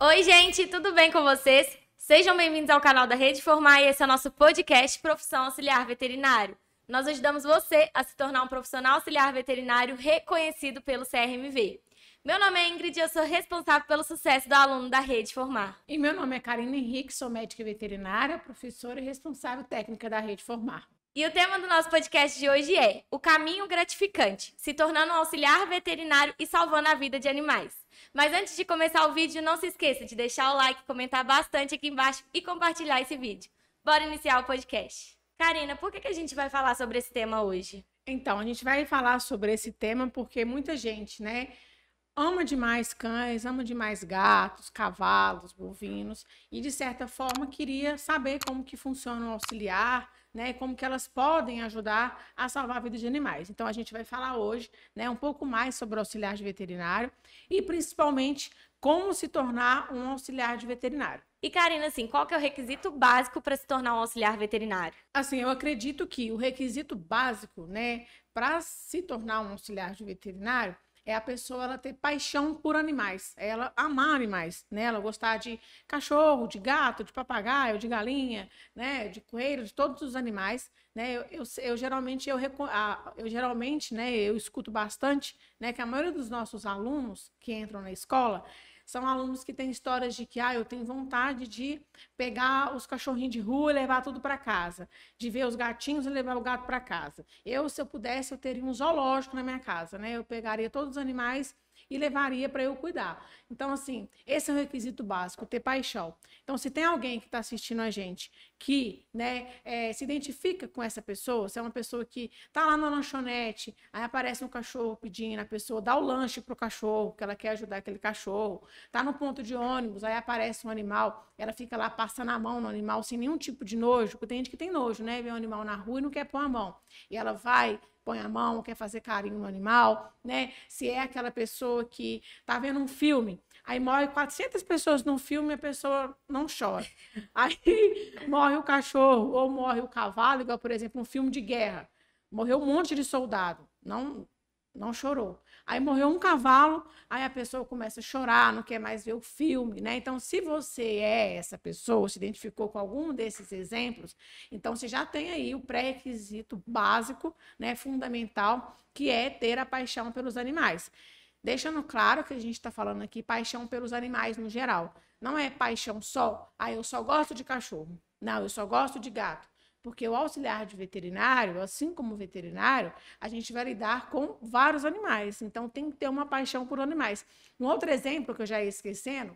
Oi, gente, tudo bem com vocês? Sejam bem-vindos ao canal da Rede Formar e esse é o nosso podcast Profissão Auxiliar Veterinário. Nós ajudamos você a se tornar um profissional auxiliar veterinário reconhecido pelo CRMV. Meu nome é Ingrid e eu sou responsável pelo sucesso do aluno da Rede Formar. E meu nome é Karina Henrique, sou médica veterinária, professora e responsável técnica da Rede Formar. E o tema do nosso podcast de hoje é o caminho gratificante, se tornando um auxiliar veterinário e salvando a vida de animais. Mas antes de começar o vídeo, não se esqueça de deixar o like, comentar bastante aqui embaixo e compartilhar esse vídeo. Bora iniciar o podcast. Karina, por que a gente vai falar sobre esse tema hoje? Então, a gente vai falar sobre esse tema porque muita gente, ama demais cães, ama demais gatos, cavalos, bovinos e, de certa forma, queria saber como que funciona o auxiliar, como que elas podem ajudar a salvar a vida de animais. Então, a gente vai falar hoje, um pouco mais sobre o auxiliar de veterinário e, principalmente, como se tornar um auxiliar de veterinário. E, Karina, assim, qual que é o requisito básico para se tornar um auxiliar veterinário? Assim, eu acredito que o requisito básico, para se tornar um auxiliar de veterinário, é a pessoa ela ter paixão por animais, ela amar animais, ela gostar de cachorro, de gato, de papagaio, de galinha, de coelho, de todos os animais, eu geralmente eu escuto bastante, que a maioria dos nossos alunos que entram na escola são alunos que têm histórias de que eu tenho vontade de pegar os cachorrinhos de rua e levar tudo para casa, de ver os gatinhos e levar o gato para casa. Se eu pudesse, eu teria um zoológico na minha casa, Eu pegaria todos os animais e levaria para eu cuidar. Então, assim, esse é o requisito básico, ter paixão. Então, se tem alguém que está assistindo a gente que se identifica com essa pessoa, se é uma pessoa que está lá na lanchonete, aí aparece um cachorro pedindo, a pessoa dá o lanche para o cachorro, que ela quer ajudar aquele cachorro, está no ponto de ônibus, aí aparece um animal, ela fica lá passando a mão no animal sem nenhum tipo de nojo, porque tem gente que tem nojo, Vê um animal na rua e não quer pôr a mão. E ela vai, põe a mão, quer fazer carinho no animal, Se é aquela pessoa que tá vendo um filme, aí morre 400 pessoas num filme e a pessoa não chora. Aí morre o cachorro ou morre o cavalo, igual, por exemplo, um filme de guerra. Morreu um monte de soldado, não chorou. Aí morreu um cavalo, aí a pessoa começa a chorar, não quer mais ver o filme, Então, se você é essa pessoa, se identificou com algum desses exemplos, então você já tem aí o pré-requisito básico, fundamental, que é ter a paixão pelos animais. Deixando claro que a gente está falando aqui paixão pelos animais no geral. Não é paixão só, eu só gosto de cachorro. Não, eu só gosto de gato. Porque o auxiliar de veterinário, assim como o veterinário, a gente vai lidar com vários animais. Então, tem que ter uma paixão por animais. Um outro exemplo que eu já ia esquecendo,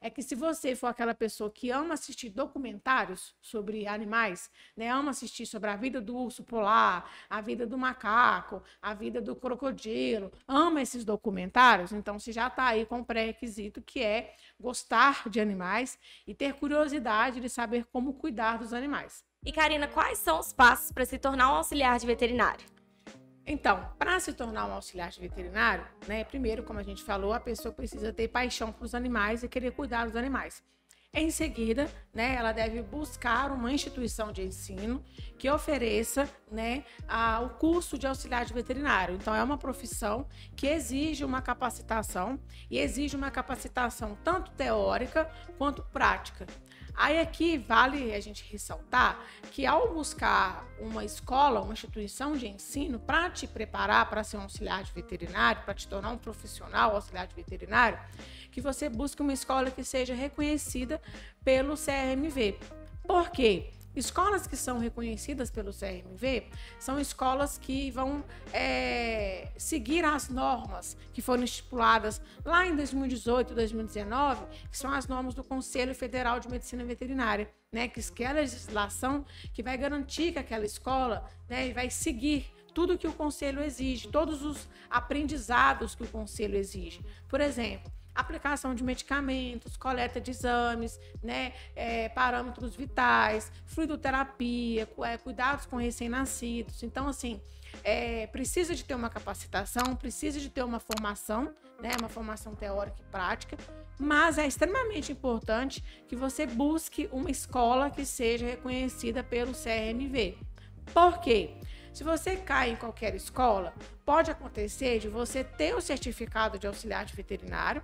é que se você for aquela pessoa que ama assistir documentários sobre animais, ama assistir sobre a vida do urso polar, a vida do macaco, a vida do crocodilo, ama esses documentários, então você já está aí com um pré-requisito que é gostar de animais e ter curiosidade de saber como cuidar dos animais. E, Karina, quais são os passos para se tornar um auxiliar de veterinário? Então, para se tornar um auxiliar de veterinário, primeiro, como a gente falou, a pessoa precisa ter paixão pelos animais e querer cuidar dos animais. Em seguida, ela deve buscar uma instituição de ensino que ofereça, o curso de auxiliar de veterinário. Então, é uma profissão que exige uma capacitação e exige uma capacitação tanto teórica quanto prática. Aí aqui vale a gente ressaltar que ao buscar uma escola, uma instituição de ensino para te preparar para ser um auxiliar de veterinário, para te tornar um profissional auxiliar de veterinário, que você busque uma escola que seja reconhecida pelo CRMV. Por quê? Escolas que são reconhecidas pelo CRMV são escolas que vão seguir as normas que foram estipuladas lá em 2018, 2019, que são as normas do Conselho Federal de Medicina Veterinária, que é a legislação que vai garantir que aquela escola vai seguir tudo que o Conselho exige, todos os aprendizados que o Conselho exige. Por exemplo, aplicação de medicamentos, coleta de exames, parâmetros vitais, fluidoterapia, cuidados com recém-nascidos. Então, assim, precisa de ter uma capacitação, precisa de ter uma formação, uma formação teórica e prática, mas é extremamente importante que você busque uma escola que seja reconhecida pelo CRMV. Por quê? Se você cai em qualquer escola, pode acontecer de você ter o certificado de auxiliar de veterinário,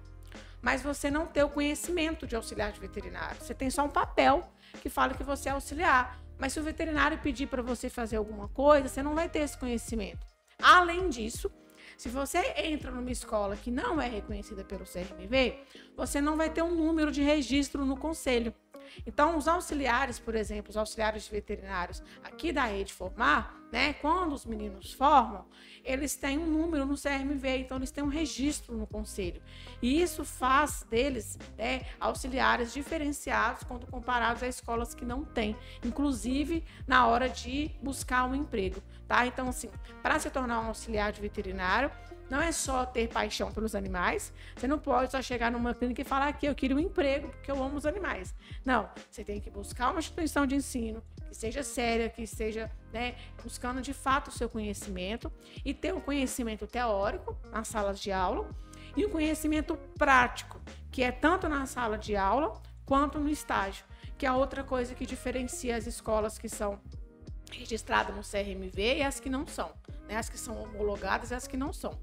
mas você não ter o conhecimento de auxiliar de veterinário. Você tem só um papel que fala que você é auxiliar, mas se o veterinário pedir para você fazer alguma coisa, você não vai ter esse conhecimento. Além disso, se você entra numa escola que não é reconhecida pelo CRMV, você não vai ter um número de registro no conselho. Então, os auxiliares, por exemplo, os auxiliares de veterinários aqui da Rede Formar, né, quando os meninos formam, eles têm um número no CRMV, então eles têm um registro no conselho. E isso faz deles, né, auxiliares diferenciados quando comparados a escolas que não têm, inclusive na hora de buscar um emprego, tá? Então, assim, para se tornar um auxiliar de veterinário, não é só ter paixão pelos animais. Você não pode só chegar numa clínica e falar que eu queria um emprego porque eu amo os animais. Não, você tem que buscar uma instituição de ensino que seja séria, que seja, né, buscando de fato o seu conhecimento e ter um conhecimento teórico nas salas de aula e um conhecimento prático, que é tanto na sala de aula quanto no estágio, que é outra coisa que diferencia as escolas que são registradas no CRMV e as que não são, né, as que são homologadas e as que não são.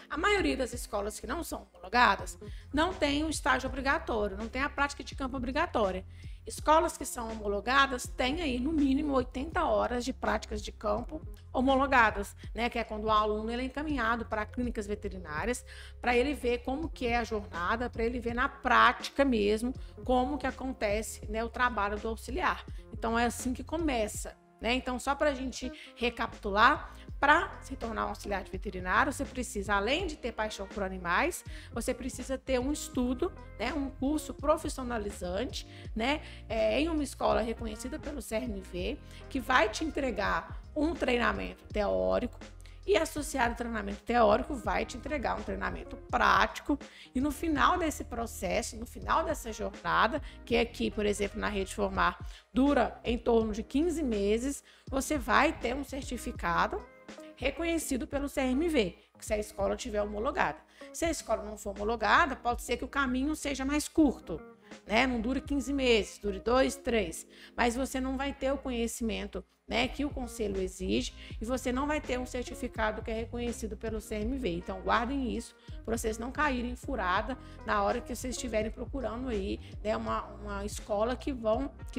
A maioria das escolas que não são homologadas não tem o estágio obrigatório, não tem a prática de campo obrigatória. Escolas que são homologadas têm aí no mínimo 80 horas de práticas de campo homologadas, né? Que é quando o aluno ele é encaminhado para clínicas veterinárias, para ele ver como que é a jornada, para ele ver na prática mesmo como que acontece, né, o trabalho do auxiliar. Então é assim que começa, né? Então, só para a gente recapitular, para se tornar um auxiliar de veterinário, você precisa, além de ter paixão por animais, você precisa ter um estudo, né, um curso profissionalizante, né, em uma escola reconhecida pelo CRMV, que vai te entregar um treinamento teórico e, associado ao treinamento teórico, vai te entregar um treinamento prático. E no final desse processo, no final dessa jornada, que aqui, por exemplo, na Rede Formar, dura em torno de 15 meses, você vai ter um certificado reconhecido pelo CRMV, que se a escola tiver homologada. Se a escola não for homologada, pode ser que o caminho seja mais curto, né? Não dure 15 meses, dure 2, 3, mas você não vai ter o conhecimento, né, que o conselho exige, e você não vai ter um certificado que é reconhecido pelo CRMV. Então, guardem isso para vocês não caírem em furada na hora que vocês estiverem procurando aí, né, uma escola que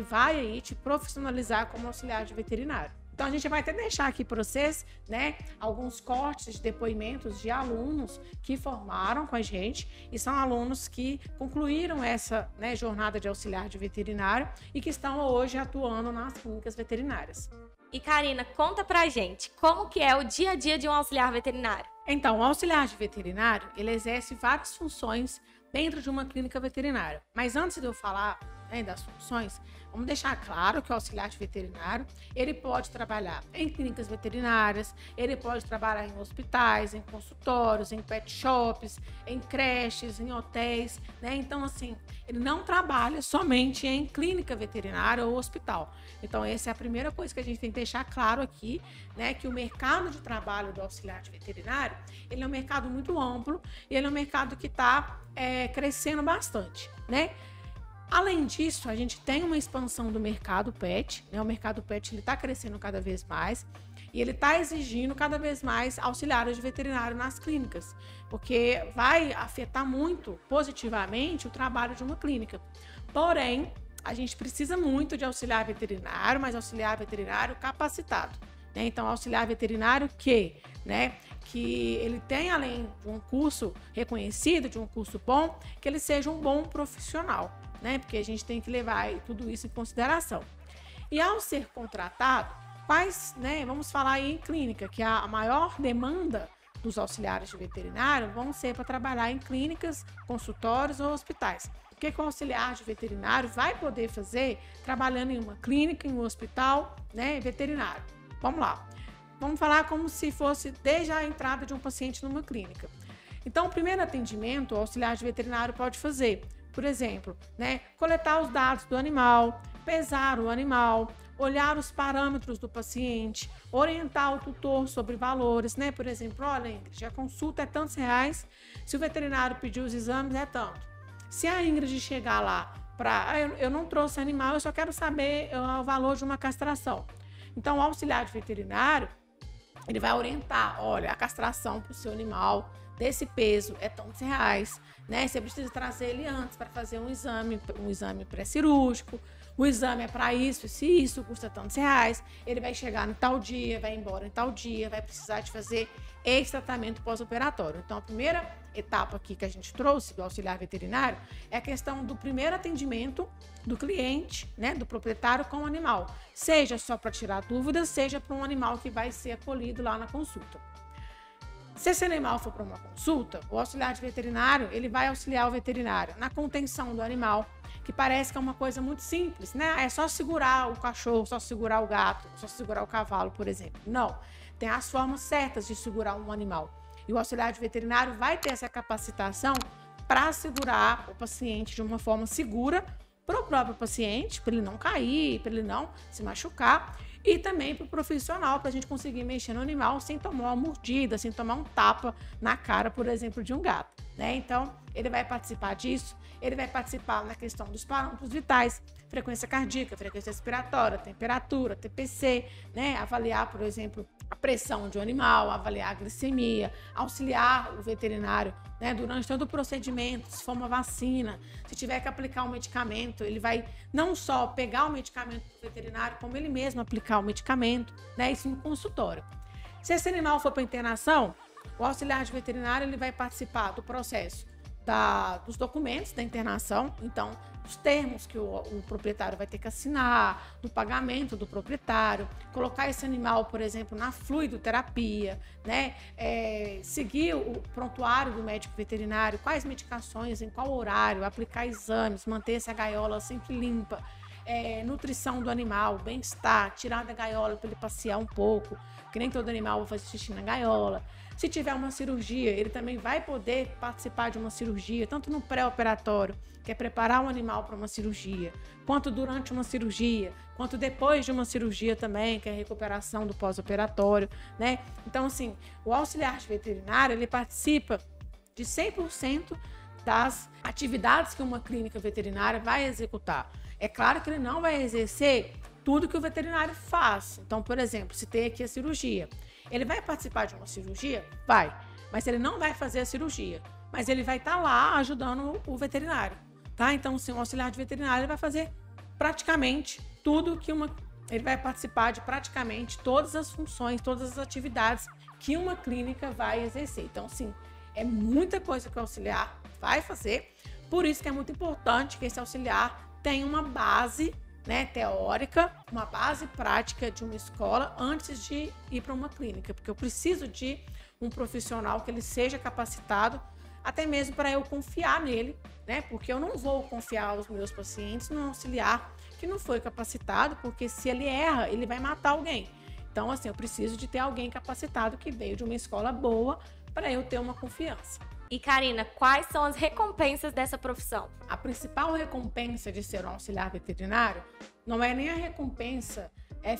vai aí te profissionalizar como auxiliar de veterinário. Então, a gente vai até deixar aqui para vocês, né, alguns cortes de depoimentos de alunos que formaram com a gente e são alunos que concluíram essa, né, jornada de auxiliar de veterinário e que estão hoje atuando nas clínicas veterinárias. E Karina, conta pra gente, como que é o dia a dia de um auxiliar veterinário? Então, o auxiliar de veterinário, ele exerce várias funções dentro de uma clínica veterinária. Mas antes de eu falar, né, das funções, vamos deixar claro que o auxiliar de veterinário, ele pode trabalhar em clínicas veterinárias, ele pode trabalhar em hospitais, em consultórios, em pet shops, em creches, em hotéis, né? Então, assim, ele não trabalha somente em clínica veterinária ou hospital. Então, essa é a primeira coisa que a gente tem que deixar claro aqui, né? Que o mercado de trabalho do auxiliar de veterinário, ele é um mercado muito amplo e ele é um mercado que está crescendo bastante, né? Além disso, a gente tem uma expansão do mercado pet, né? O mercado pet está crescendo cada vez mais e ele está exigindo cada vez mais auxiliares de veterinário nas clínicas, porque vai afetar muito positivamente o trabalho de uma clínica. Porém, a gente precisa muito de auxiliar veterinário, mas auxiliar veterinário capacitado, né? Então, auxiliar veterinário que ele tem, além de um curso reconhecido, de um curso bom, que ele seja um bom profissional, né? Porque a gente tem que levar tudo isso em consideração. E ao ser contratado, vamos falar aí em clínica, que a maior demanda dos auxiliares de veterinário vão ser para trabalhar em clínicas, consultórios ou hospitais. O que o auxiliar de veterinário vai poder fazer trabalhando em uma clínica, em um hospital, né, veterinário? Vamos lá. Vamos falar como se fosse desde a entrada de um paciente numa clínica. Então, o primeiro atendimento o auxiliar de veterinário pode fazer, por exemplo, né, coletar os dados do animal, pesar o animal, olhar os parâmetros do paciente, orientar o tutor sobre valores, né? Por exemplo, olha, Ingrid, a consulta é tantos reais, se o veterinário pedir os exames é tanto. Se a Ingrid chegar lá eu não trouxe animal, eu só quero saber o valor de uma castração. Então, o auxiliar de veterinário, ele vai orientar, olha, a castração para o seu animal desse peso é tantos reais, né? Você precisa trazer ele antes para fazer um exame pré-cirúrgico. O exame é para isso, se isso custa tantos reais, ele vai chegar em tal dia, vai embora em tal dia, vai precisar de fazer esse tratamento pós-operatório. Então, a primeira etapa aqui que a gente trouxe do auxiliar veterinário é a questão do primeiro atendimento do cliente, né, do proprietário com o animal, seja só para tirar dúvidas, seja para um animal que vai ser acolhido lá na consulta. Se esse animal for para uma consulta, o auxiliar de veterinário, ele vai auxiliar o veterinário na contenção do animal, que parece que é uma coisa muito simples, né? É só segurar o cachorro, só segurar o gato, só segurar o cavalo, por exemplo. Não, tem as formas certas de segurar um animal. E o auxiliar de veterinário vai ter essa capacitação para segurar o paciente de uma forma segura para o próprio paciente, para ele não cair, para ele não se machucar, e também para o profissional, para a gente conseguir mexer no animal sem tomar uma mordida, sem tomar um tapa na cara, por exemplo, de um gato, né? Então, ele vai participar disso, ele vai participar na questão dos parâmetros vitais, frequência cardíaca, frequência respiratória, temperatura, TPC, né? Avaliar, por exemplo, a pressão de um animal, avaliar a glicemia, auxiliar o veterinário, né, durante todo o procedimento, se for uma vacina, se tiver que aplicar um medicamento, ele vai não só pegar o medicamento do veterinário, como ele mesmo aplicar o medicamento, né, isso no consultório. Se esse animal for para internação, o auxiliar de veterinário ele vai participar do processo dos documentos da internação, então, os termos que o proprietário vai ter que assinar, do pagamento do proprietário, colocar esse animal, por exemplo, na fluidoterapia, né? Seguir o prontuário do médico veterinário, quais medicações, em qual horário, aplicar exames, manter essa gaiola sempre limpa, nutrição do animal, bem-estar, tirar da gaiola para ele passear um pouco, que nem todo animal vai fazer xixi na gaiola. Se tiver uma cirurgia, ele também vai poder participar de uma cirurgia, tanto no pré-operatório, que é preparar um animal para uma cirurgia, quanto durante uma cirurgia, quanto depois de uma cirurgia também, que é a recuperação do pós-operatório, né? Então, assim, o auxiliar de veterinário, ele participa de 100% das atividades que uma clínica veterinária vai executar. É claro que ele não vai exercer tudo que o veterinário faz. Então, por exemplo, se tem aqui a cirurgia, ele vai participar de uma cirurgia? Vai. Mas ele não vai fazer a cirurgia. Mas ele vai estar lá ajudando o veterinário, tá? Então, se um auxiliar de veterinário, ele vai fazer praticamente tudo que ele vai participar de praticamente todas as funções, todas as atividades que uma clínica vai exercer. Então, sim, é muita coisa que o auxiliar vai fazer. Por isso que é muito importante que esse auxiliar tenha uma base, né, teórica, uma base prática de uma escola antes de ir para uma clínica, porque eu preciso de um profissional que ele seja capacitado, até mesmo para eu confiar nele, né, porque eu não vou confiar os meus pacientes num auxiliar que não foi capacitado, porque se ele erra, ele vai matar alguém. Então, assim, eu preciso de ter alguém capacitado que veio de uma escola boa para eu ter uma confiança. E, Karina, quais são as recompensas dessa profissão? A principal recompensa de ser um auxiliar veterinário não é nem a recompensa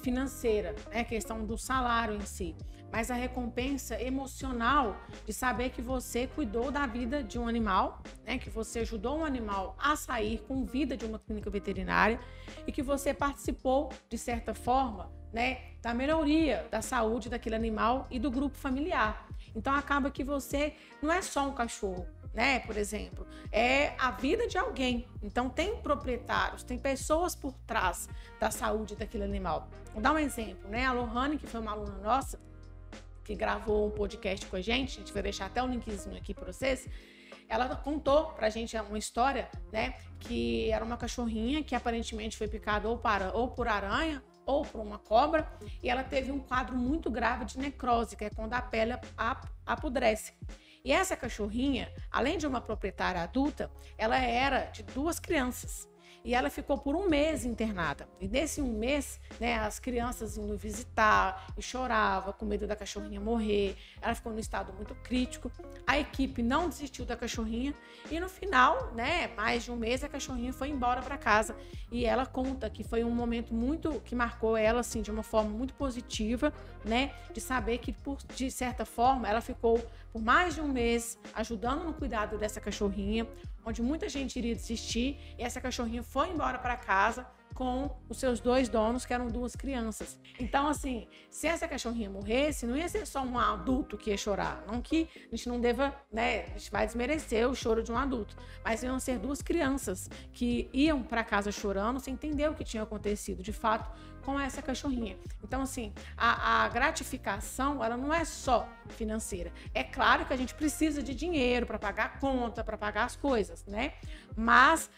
financeira, né, a questão do salário em si, mas a recompensa emocional de saber que você cuidou da vida de um animal, né, que você ajudou um animal a sair com vida de uma clínica veterinária e que você participou, de certa forma, né, da melhoria da saúde daquele animal e do grupo familiar. Então acaba que você não é só um cachorro, né? Por exemplo, é a vida de alguém. Então tem proprietários, tem pessoas por trás da saúde daquele animal. Vou dar um exemplo, né? A Lohane, que foi uma aluna nossa, que gravou um podcast com a gente vai deixar até um linkzinho aqui para vocês. Ela contou pra gente uma história, né? Que era uma cachorrinha que aparentemente foi picada ou por aranha ou por uma cobra, e ela teve um quadro muito grave de necrose, que é quando a pele apodrece. E essa cachorrinha, além de uma proprietária adulta, ela era de 2 crianças. E ela ficou por 1 mês internada. E nesse 1 mês, né, as crianças indo visitar e chorava com medo da cachorrinha morrer. Ela ficou num estado muito crítico. A equipe não desistiu da cachorrinha. E no final, né, mais de 1 mês, a cachorrinha foi embora para casa. E ela conta que foi um momento que marcou ela assim, de uma forma muito positiva, né, de saber que, de certa forma, ela ficou por mais de 1 mês ajudando no cuidado dessa cachorrinha, onde muita gente iria desistir, e essa cachorrinha foi embora para casa com os seus 2 donos, que eram 2 crianças. Então, assim, se essa cachorrinha morresse, não ia ser só um adulto que ia chorar. Não que a gente não deva, né, a gente vai desmerecer o choro de um adulto, mas iam ser 2 crianças que iam para casa chorando sem entender o que tinha acontecido, de fato, com essa cachorrinha. Então, assim, a gratificação, ela não é só financeira. É claro que a gente precisa de dinheiro para pagar a conta, para pagar as coisas, né? Mas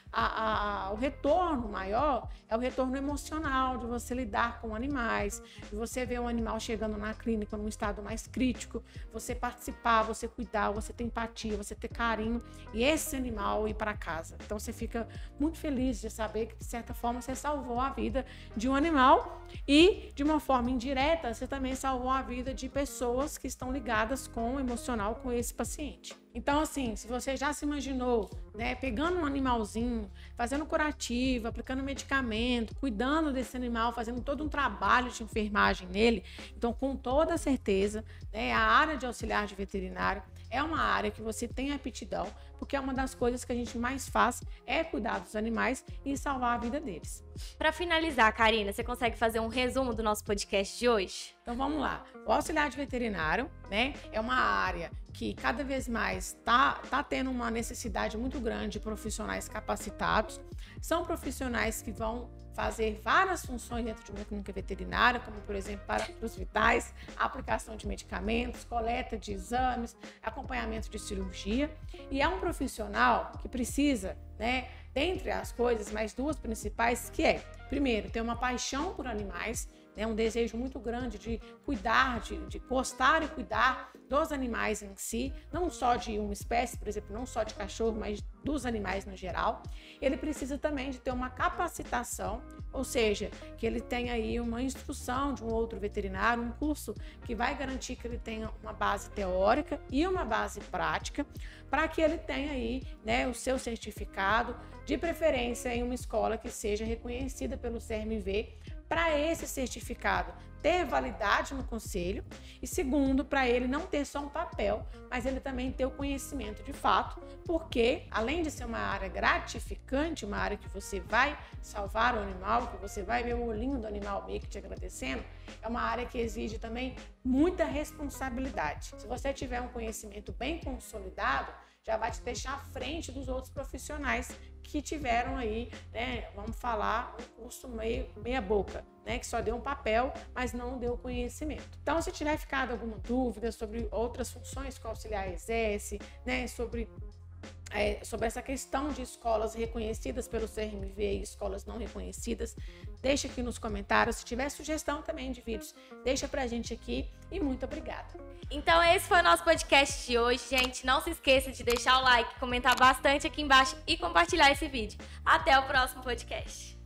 o retorno maior é o retorno emocional, de você lidar com animais, de você ver um animal chegando na clínica num estado mais crítico, você participar, você cuidar, você ter empatia, você ter carinho, e esse animal ir para casa. Então, você fica muito feliz de saber que, de certa forma, você salvou a vida de um animal e, de uma forma indireta, você também salvou a vida de pessoas que estão ligadas com o emocional com esse paciente. Então, assim, se você já se imaginou, né, pegando um animalzinho, fazendo curativo, aplicando medicamento, cuidando desse animal, fazendo todo um trabalho de enfermagem nele, então, com toda certeza, né, a área de auxiliar de veterinário é uma área que você tem aptidão, porque é uma das coisas que a gente mais faz é cuidar dos animais e salvar a vida deles. Para finalizar, Karina, você consegue fazer um resumo do nosso podcast de hoje? Então vamos lá. O auxiliar de veterinário, né, é uma área que cada vez mais tá tendo uma necessidade muito grande de profissionais capacitados. São profissionais que vão fazer várias funções dentro de uma clínica veterinária, como, por exemplo, parâmetros vitais, aplicação de medicamentos, coleta de exames, acompanhamento de cirurgia. E é um profissional que precisa, né, dentre as coisas, mais 2 principais, que é, primeiro, ter uma paixão por animais, né, um desejo muito grande de cuidar, de gostar e cuidar dos animais em si, não só de uma espécie, por exemplo, não só de cachorro, mas dos animais no geral. Ele precisa também de ter uma capacitação, ou seja, que ele tenha aí uma instrução de um outro veterinário, um curso que vai garantir que ele tenha uma base teórica e uma base prática, para que ele tenha aí, né, o seu certificado, de preferência em uma escola que seja reconhecida pelo CRMV, para esse certificado ter validade no conselho, e segundo, para ele não ter só um papel, mas ele também ter o conhecimento de fato, porque além de ser uma área gratificante, uma área que você vai salvar o animal, que você vai ver o olhinho do animal meio que te agradecendo, é uma área que exige também muita responsabilidade. Se você tiver um conhecimento bem consolidado, já vai te deixar à frente dos outros profissionais que tiveram aí, né, vamos falar, um curso meia boca, né, que só deu um papel, mas não deu conhecimento. Então, se tiver ficado alguma dúvida sobre outras funções que o auxiliar exerce, né, sobre essa questão de escolas reconhecidas pelo CRMV e escolas não reconhecidas, deixa aqui nos comentários. Se tiver sugestão também de vídeos, deixa pra gente aqui, e muito obrigada. Então esse foi o nosso podcast de hoje, gente. Não se esqueça de deixar o like, comentar bastante aqui embaixo e compartilhar esse vídeo. Até o próximo podcast.